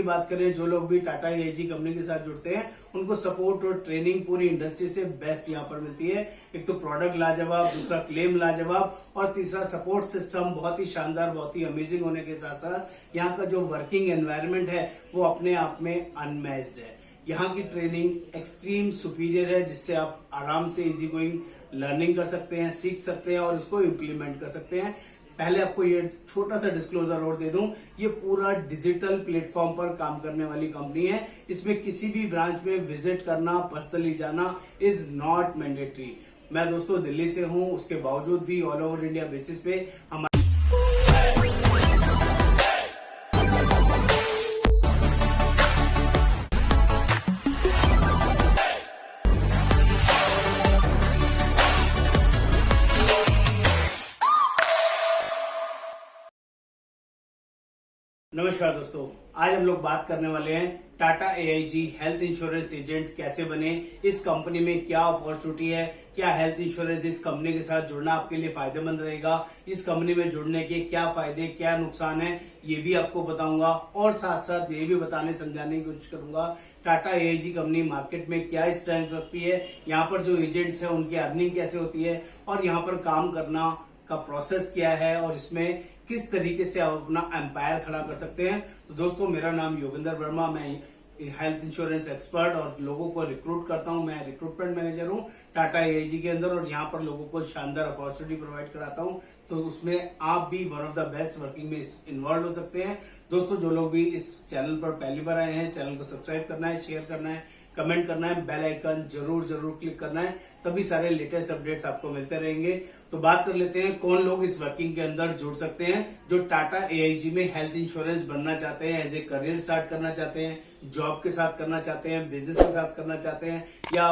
बात करें, जो लोग भी टाटा एआईजी कंपनी के साथ जुड़ते हैं उनको सपोर्ट और ट्रेनिंग पूरी इंडस्ट्री से बेस्ट यहाँ पर मिलती है। एक तो प्रोडक्ट लाजवाब, दूसरा क्लेम लाजवाब और तीसरा सपोर्ट सिस्टम बहुत ही शानदार, बहुत ही अमेजिंग होने के साथ साथ यहाँ का जो वर्किंग एनवायरनमेंट है वो अपने आप में अनमैच्ड है। यहाँ की ट्रेनिंग एक्सट्रीम सुपीरियर है, जिससे आप आराम से इजी गोइंग लर्निंग कर सकते हैं, सीख सकते हैं और इसको इम्प्लीमेंट कर सकते हैं। पहले आपको ये छोटा सा डिस्क्लोजर और दे दूं, ये पूरा डिजिटल प्लेटफॉर्म पर काम करने वाली कंपनी है। इसमें किसी भी ब्रांच में विजिट करना, पर्सनली जाना इज नॉट मैंडेटरी। मैं दोस्तों दिल्ली से हूं, उसके बावजूद भी ऑल ओवर इंडिया बेसिस पे हमारे नमस्कार दोस्तों, आज हम लोग बात करने वाले हैं Tata AIG health insurance agent कैसे बने, इस कंपनी में क्या अपॉर्चुनिटी है, क्या हेल्थ इंश्योरेंस इस कंपनी के साथ जुड़ना आपके लिए फायदेमंद रहेगा, इस कंपनी में जुड़ने के क्या फायदे क्या नुकसान है ये भी आपको बताऊंगा और साथ साथ ये भी बताने समझाने की कोशिश करूंगा टाटा एआईजी कंपनी मार्केट में क्या स्ट्रेंथ रखती है, यहाँ पर जो एजेंट्स है उनकी अर्निंग कैसे होती है और यहाँ पर काम करना का प्रोसेस क्या है और इसमें किस तरीके से आप अपना एम्पायर खड़ा कर सकते हैं। तो दोस्तों, मेरा नाम योगेंद्र वर्मा, मैं हेल्थ इंश्योरेंस एक्सपर्ट और लोगों को रिक्रूट करता हूं। मैं रिक्रूटमेंट मैनेजर हूं टाटा एआईजी के अंदर और यहां पर लोगों को शानदार अपॉर्चुनिटी प्रोवाइड कराता हूं। तो उसमें आप भी one of the best working में इन्वॉल्व हो सकते हैं। दोस्तों, जो लोग भी इस चैनल पर पहली बार आए हैं, चैनल को सब्सक्राइब करना है, शेयर करना है, कमेंट करना है, बेल आइकन जरूर क्लिक करना है, तभी सारे लेटेस्ट अपडेट्स आपको मिलते रहेंगे। तो बात कर लेते हैं कौन लोग इस वर्किंग के अंदर जुड़ सकते हैं जो टाटा एआईजी में हेल्थ इंश्योरेंस बनना चाहते हैं, एज ए करियर स्टार्ट करना चाहते हैं, जॉब के साथ करना चाहते हैं, बिजनेस के साथ करना चाहते हैं, या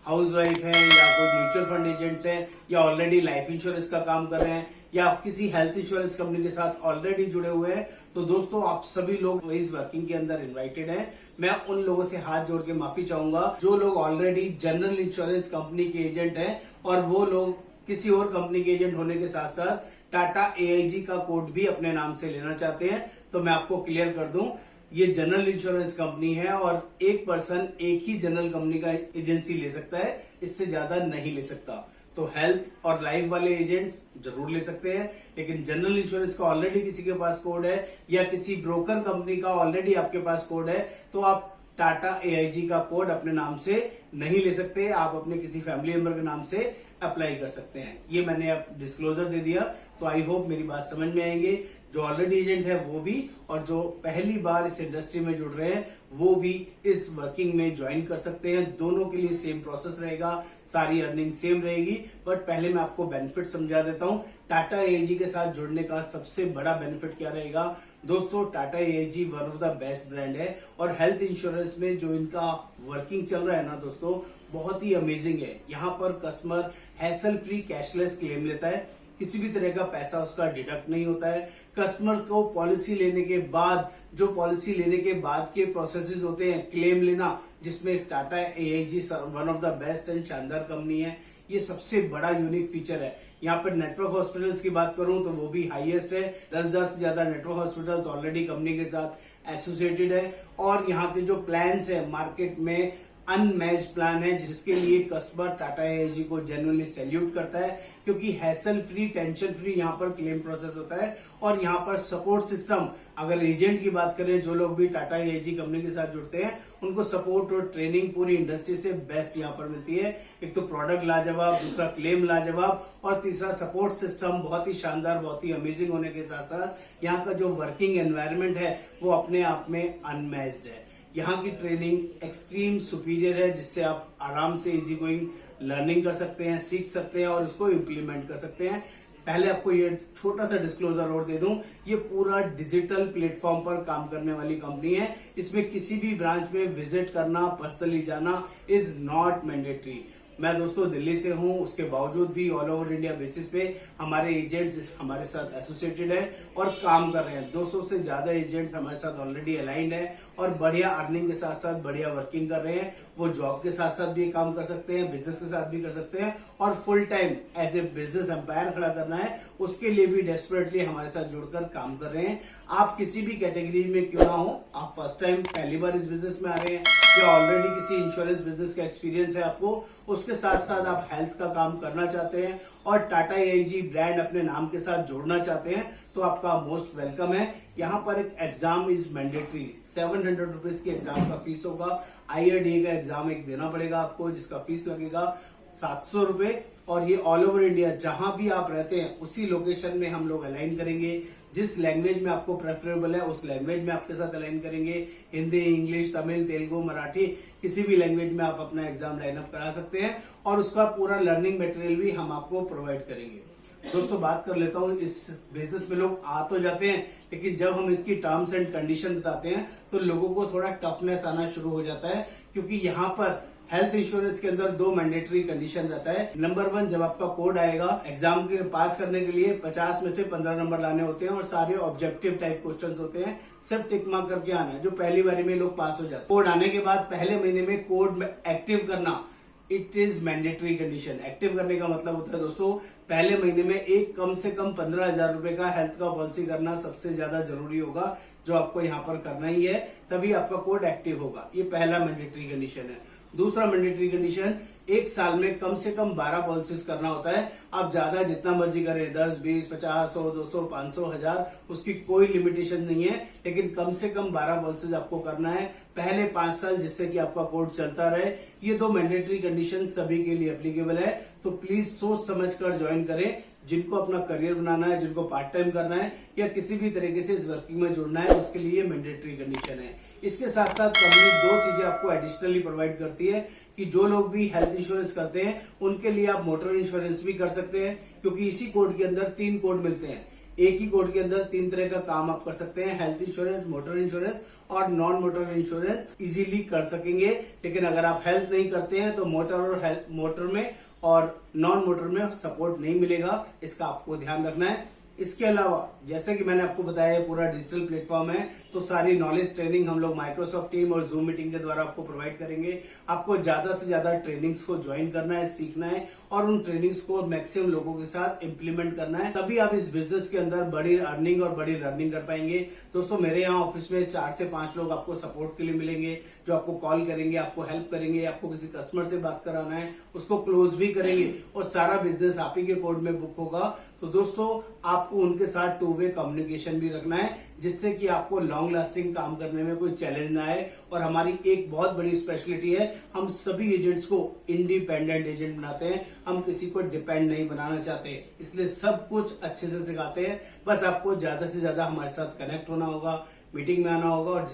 हाउस वाइफ है, या कोई म्यूचुअल फंड एजेंट्स हैं, या ऑलरेडी लाइफ इंश्योरेंस का काम कर रहे हैं, या किसी हेल्थ इंश्योरेंस कंपनी के साथ ऑलरेडी जुड़े हुए हैं। तो दोस्तों, आप सभी लोग इस वर्किंग के अंदर इनवाइटेड हैं। मैं उन लोगों से हाथ जोड़ के माफी चाहूंगा जो लोग ऑलरेडी जनरल इंश्योरेंस कंपनी के एजेंट हैं और वो लोग किसी और कंपनी के एजेंट होने के साथ साथ टाटा एआईजी का कोड भी अपने नाम से लेना चाहते हैं। तो मैं आपको क्लियर कर दूं, ये जनरल इंश्योरेंस कंपनी है और एक पर्सन एक ही जनरल कंपनी का एजेंसी ले सकता है, इससे ज्यादा नहीं ले सकता। तो हेल्थ और लाइफ वाले एजेंट्स जरूर ले सकते हैं, लेकिन जनरल इंश्योरेंस का ऑलरेडी किसी के पास कोड है या किसी ब्रोकर कंपनी का ऑलरेडी आपके पास कोड है तो आप टाटा एआईजी का कोड अपने नाम से नहीं ले सकते। आप अपने किसी फैमिली मेंबर के नाम से अप्लाई कर सकते हैं। ये मैंने अब डिस्क्लोजर दे दिया, तो आई होप मेरी बात समझ में आएंगे। जो ऑलरेडी एजेंट है वो भी और जो पहली बार इस इंडस्ट्री में जुड़ रहे हैं वो भी इस वर्किंग में ज्वाइन कर सकते हैं। दोनों के लिए सेम प्रोसेस रहेगा, सारी अर्निंग सेम रहेगी। बट पहले मैं आपको बेनिफिट समझा देता हूं। टाटा एआईजी के साथ जुड़ने का सबसे बड़ा बेनिफिट क्या रहेगा दोस्तों, Tata AIG one of the best brand है और हेल्थ इंश्योरेंस में जो इनका वर्किंग चल रहा है ना दोस्तों, बहुत ही अमेजिंग है। यहाँ पर customer hassle free cashless claim लेता है, किसी भी तरह का पैसा उसका डिडक्ट नहीं होता है। कस्टमर को पॉलिसी लेने के बाद जो पॉलिसी लेने के बाद के प्रोसेसेस होते हैं क्लेम लेना, जिसमें Tata AIG one of the best and शानदार कंपनी है। ये सबसे बड़ा यूनिक फीचर है। यहाँ पर नेटवर्क हॉस्पिटल्स की बात करूं तो वो भी हाईएस्ट है। 10,000 से ज्यादा नेटवर्क हॉस्पिटल्स ऑलरेडी कंपनी के साथ एसोसिएटेड है और यहाँ के जो प्लान्स है मार्केट में अनमैच्ड प्लान है, जिसके लिए कस्टमर टाटा एआईजी को जेन्युइनली सैल्यूट करता है, क्योंकि हैसल फ्री, टेंशन फ्री यहाँ पर क्लेम प्रोसेस होता है और यहाँ पर सपोर्ट सिस्टम, अगर एजेंट की बात करें, जो लोग भी टाटा एआईजी कंपनी के साथ जुड़ते हैं उनको सपोर्ट और ट्रेनिंग पूरी इंडस्ट्री से बेस्ट यहाँ पर मिलती है। एक तो प्रोडक्ट लाजवाब, दूसरा क्लेम लाजवाब और तीसरा सपोर्ट सिस्टम बहुत ही शानदार, बहुत ही अमेजिंग होने के साथ साथ यहाँ का जो वर्किंग एनवायरनमेंट है वो अपने आप में अनमैच्ड है। यहाँ की ट्रेनिंग एक्सट्रीम सुपीरियर है, जिससे आप आराम से इजी गोइंग लर्निंग कर सकते हैं, सीख सकते हैं और इसको इम्प्लीमेंट कर सकते हैं। पहले आपको ये छोटा सा डिस्क्लोजर और दे दूं, ये पूरा डिजिटल प्लेटफॉर्म पर काम करने वाली कंपनी है। इसमें किसी भी ब्रांच में विजिट करना, पर्सनली जाना इज नॉट मैंडेटरी। मैं दोस्तों दिल्ली से हूं, उसके बावजूद भी ऑल ओवर इंडिया बेसिस पे हमारे एजेंट्स हमारे साथ एसोसिएटेड है और काम कर रहे हैं। 200 से ज्यादा एजेंट्स हमारे साथ ऑलरेडी अलाइंड है और बढ़िया अर्निंग के साथ साथ बढ़िया वर्किंग कर रहे हैं। वो जॉब के साथ साथ भी काम कर सकते हैं, बिजनेस के साथ भी कर सकते हैं और full time as a business empire खड़ा करना है उसके लिए भी डेस्परेटली हमारे साथ जुड़कर काम कर रहे हैं। आप किसी भी कैटेगरी में क्यों ना हो, आप फर्स्ट टाइम पहली बार इस बिजनेस में आ रहे हैं या ऑलरेडी किसी इंश्योरेंस बिजनेस का एक्सपीरियंस है आपको, उसके साथ साथ आप हेल्थ का काम करना चाहते हैं और टाटा एआईजी ब्रांड अपने नाम के साथ जोड़ना चाहते हैं, तो आपका मोस्ट वेलकम है। यहाँ पर एक एग्जाम इज मैंडेटरी, 700 रुपीज की एग्जाम का फीस होगा। IRDA का एग्जाम एक देना पड़ेगा आपको, जिसका फीस लगेगा 700 रुपए। और ये ऑल ओवर इंडिया जहां भी आप रहते हैं उसी लोकेशन में हम लोग अलाइन करेंगे। जिस लैंग्वेज में आपको प्रेफरेबल है उस लैंग्वेज में आपके साथ अलाइन करेंगे। हिंदी, इंग्लिश, तमिल, तेलुगु, मराठी, किसी भी लैंग्वेज में आप अपना एग्जाम लाइनअप करा सकते हैं और उसका पूरा लर्निंग मटेरियल भी हम आपको प्रोवाइड करेंगे। दोस्तों बात कर लेता हूँ, इस बिजनेस में लोग आ तो जाते हैं लेकिन जब हम इसकी टर्म्स एंड कंडीशन बताते हैं तो लोगों को थोड़ा टफनेस आना शुरू हो जाता है, क्योंकि यहाँ पर हेल्थ इंश्योरेंस के अंदर 2 मैंडेटरी कंडीशन रहता है। नंबर 1, जब आपका कोड आएगा एग्जाम के पास करने के लिए 50 में से 15 नंबर लाने होते हैं और सारे ऑब्जेक्टिव टाइप क्वेश्चंस होते हैं, सिर्फ टिक मार्क करके आना है, जो पहली बारी में लोग पास हो जाते हैं। कोड आने के बाद पहले महीने में कोड एक्टिव करना it is mandatory condition. Active करने का मतलब होता है दोस्तों, पहले महीने में एक कम से कम 15,000 रुपए का हेल्थ का पॉलिसी करना सबसे ज्यादा जरूरी होगा, जो आपको यहाँ पर करना ही है, तभी आपका कोड एक्टिव होगा। ये पहला मैंडेटरी कंडीशन है। दूसरा मैंडेटरी कंडीशन, एक साल में कम से कम 12 पॉलिसीज करना होता है। आप ज्यादा जितना मर्जी करें, 10, 20, 50, 100, 200, 500, 1000, उसकी कोई लिमिटेशन नहीं है, लेकिन कम से कम 12 पॉलिसीज आपको करना है पहले 5 साल, जिससे कि आपका कोड चलता रहे। ये 2 मैंडेटरी कंडीशन सभी के लिए एप्लीकेबल है, तो प्लीज सोच समझ कर ज्वाइन करें। जिनको अपना करियर बनाना है, जिनको पार्ट टाइम करना है या किसी भी तरीके से इस वर्किंग में जुड़ना है, उसके लिए मैंडेटरी कंडीशन है। इसके साथ साथ कंपनी 2 चीजें आपको एडिशनली प्रोवाइड करती है कि जो लोग भी हेल्थ इंश्योरेंस करते हैं उनके लिए आप मोटर इंश्योरेंस भी कर सकते हैं, क्योंकि इसी कोड के अंदर 3 कोड मिलते हैं। एक ही कोड के अंदर 3 तरह का काम आप कर सकते हैं, हेल्थ इंश्योरेंस, मोटर इंश्योरेंस और नॉन मोटर इंश्योरेंस इजीली कर सकेंगे। लेकिन अगर आप हेल्थ नहीं करते हैं तो मोटर में और नॉन मोटर में सपोर्ट नहीं मिलेगा, इसका आपको ध्यान रखना है। इसके अलावा जैसे कि मैंने आपको बताया पूरा डिजिटल प्लेटफॉर्म है, तो सारी नॉलेज ट्रेनिंग हम लोग माइक्रोसॉफ्ट टीम और जूम मीटिंग के द्वारा आपको प्रोवाइड करेंगे। आपको ज्यादा से ज्यादा ट्रेनिंग्स को ज्वाइन करना है, सीखना है और उन ट्रेनिंग्स को मैक्सिमम लोगों के साथ इंप्लीमेंट करना है, तभी आप इस बिजनेस के अंदर बड़ी अर्निंग और बड़ी लर्निंग कर पाएंगे। दोस्तों मेरे यहाँ ऑफिस में 4 से 5 लोग आपको सपोर्ट के लिए मिलेंगे, जो आपको कॉल करेंगे, आपको हेल्प करेंगे, आपको किसी कस्टमर से बात कराना है उसको क्लोज भी करेंगे और सारा बिजनेस आप ही के कोड में बुक होगा। तो दोस्तों आपको उनके साथ 2 वे कम्युनिकेशन भी रखना है, जिससे कि आपको लॉन्ग लास्टिंग काम करने में कोई चैलेंज ना आए। और हमारी एक बहुत बड़ी स्पेशलिटी है, हम सभी एजेंट्स को इंडिपेंडेंट एजेंट बनाते हैं, हम किसी को डिपेंड नहीं बनाना चाहते, इसलिए सब कुछ अच्छे से सिखाते हैं। बस आपको ज्यादा से ज्यादा हमारे साथ कनेक्ट होना होगा, मीटिंग में आना होगा और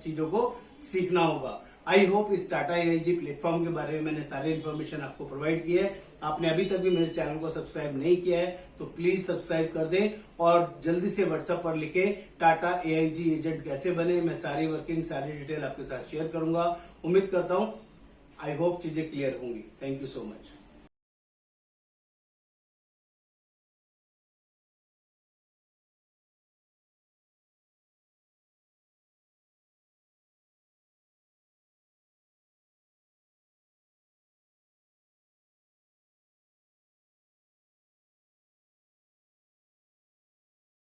चीजों को सीखना होगा। आई होप इस टाटा एआईजी प्लेटफॉर्म के बारे में मैंने सारी इन्फॉर्मेशन आपको प्रोवाइड की है। आपने अभी तक भी मेरे चैनल को सब्सक्राइब नहीं किया है तो प्लीज सब्सक्राइब कर दें और जल्दी से व्हाट्सएप पर लिखें टाटा एआईजी एजेंट कैसे बने। मैं सारी वर्किंग, सारी डिटेल आपके साथ शेयर करूंगा। उम्मीद करता हूं आई होप चीजें क्लियर होंगी। Thank you so much.